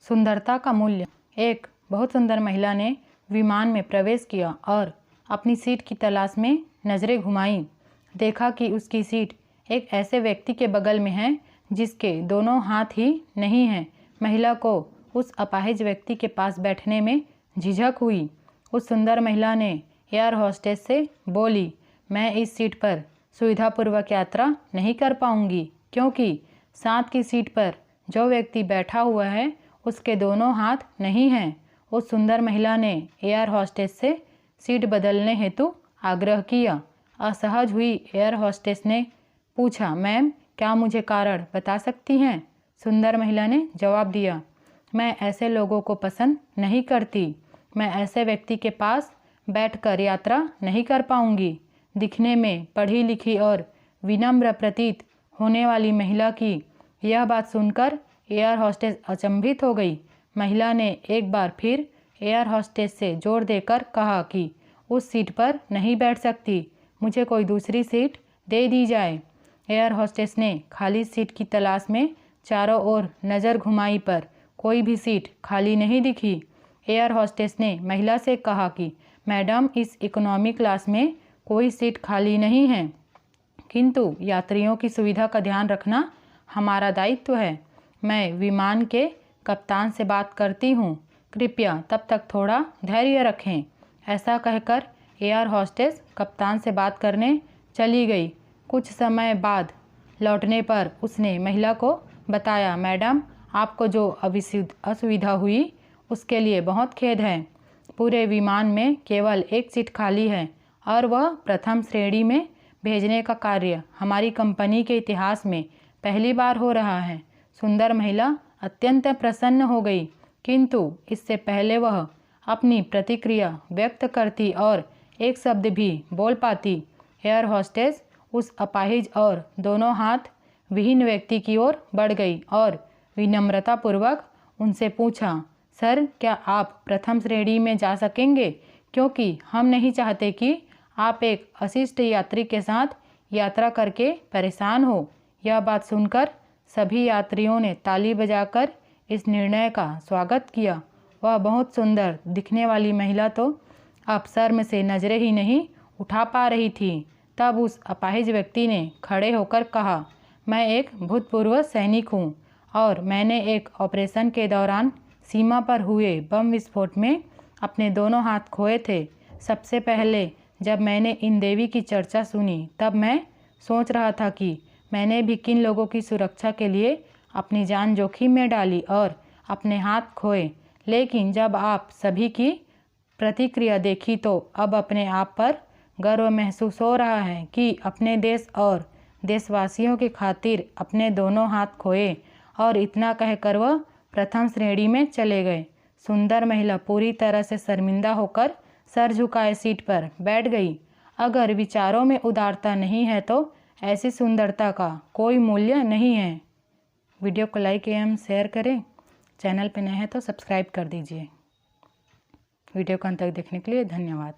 सुंदरता का मूल्य। एक बहुत सुंदर महिला ने विमान में प्रवेश किया और अपनी सीट की तलाश में नज़रें घुमाईं। देखा कि उसकी सीट एक ऐसे व्यक्ति के बगल में है जिसके दोनों हाथ ही नहीं हैं। महिला को उस अपाहिज व्यक्ति के पास बैठने में झिझक हुई। उस सुंदर महिला ने एयर होस्टेस से बोली, मैं इस सीट पर सुविधापूर्वक यात्रा नहीं कर पाऊंगी क्योंकि साथ की सीट पर जो व्यक्ति बैठा हुआ है उसके दोनों हाथ नहीं हैं। उस सुंदर महिला ने एयर होस्टेस से सीट बदलने हेतु आग्रह किया। असहज हुई एयर होस्टेस ने पूछा, मैम क्या मुझे कारण बता सकती हैं? सुंदर महिला ने जवाब दिया, मैं ऐसे लोगों को पसंद नहीं करती। मैं ऐसे व्यक्ति के पास बैठकर यात्रा नहीं कर पाऊंगी। दिखने में पढ़ी लिखी और विनम्र प्रतीत होने वाली महिला की यह बात सुनकर एयर होस्टेस अचंभित हो गई। महिला ने एक बार फिर एयर होस्टेस से जोर देकर कहा कि उस सीट पर नहीं बैठ सकती, मुझे कोई दूसरी सीट दे दी जाए। एयर होस्टेस ने खाली सीट की तलाश में चारों ओर नज़र घुमाई पर कोई भी सीट खाली नहीं दिखी। एयर होस्टेस ने महिला से कहा कि मैडम इस इकोनॉमी क्लास में कोई सीट खाली नहीं है, किंतु यात्रियों की सुविधा का ध्यान रखना हमारा दायित्व है। मैं विमान के कप्तान से बात करती हूँ, कृपया तब तक थोड़ा धैर्य रखें। ऐसा कहकर एयर होस्टेस कप्तान से बात करने चली गई। कुछ समय बाद लौटने पर उसने महिला को बताया, मैडम आपको जो असुविधा हुई उसके लिए बहुत खेद है। पूरे विमान में केवल एक सीट खाली है और वह प्रथम श्रेणी में भेजने का कार्य हमारी कंपनी के इतिहास में पहली बार हो रहा है। सुंदर महिला अत्यंत प्रसन्न हो गई, किंतु इससे पहले वह अपनी प्रतिक्रिया व्यक्त करती और एक शब्द भी बोल पाती, एयर होस्टेस उस अपाहिज और दोनों हाथ विहीन व्यक्ति की ओर बढ़ गई और विनम्रतापूर्वक उनसे पूछा, सर क्या आप प्रथम श्रेणी में जा सकेंगे, क्योंकि हम नहीं चाहते कि आप एक अशिष्ट यात्री के साथ यात्रा करके परेशान हो। यह बात सुनकर सभी यात्रियों ने ताली बजाकर इस निर्णय का स्वागत किया। वह बहुत सुंदर दिखने वाली महिला तो अब शर्म से नजरें ही नहीं उठा पा रही थी। तब उस अपाहिज व्यक्ति ने खड़े होकर कहा, मैं एक भूतपूर्व सैनिक हूँ और मैंने एक ऑपरेशन के दौरान सीमा पर हुए बम विस्फोट में अपने दोनों हाथ खोए थे। सबसे पहले जब मैंने इन देवी की चर्चा सुनी तब मैं सोच रहा था कि मैंने भी किन लोगों की सुरक्षा के लिए अपनी जान जोखिम में डाली और अपने हाथ खोए, लेकिन जब आप सभी की प्रतिक्रिया देखी तो अब अपने आप पर गर्व महसूस हो रहा है कि अपने देश और देशवासियों की खातिर अपने दोनों हाथ खोए। और इतना कहकर वह प्रथम श्रेणी में चले गए। सुंदर महिला पूरी तरह से शर्मिंदा होकर सर झुकाए सीट पर बैठ गई। अगर विचारों में उदारता नहीं है तो ऐसी सुंदरता का कोई मूल्य नहीं है। वीडियो को लाइक एवं शेयर करें। चैनल पर नए हैं तो सब्सक्राइब कर दीजिए। वीडियो को अंत तक देखने के लिए धन्यवाद।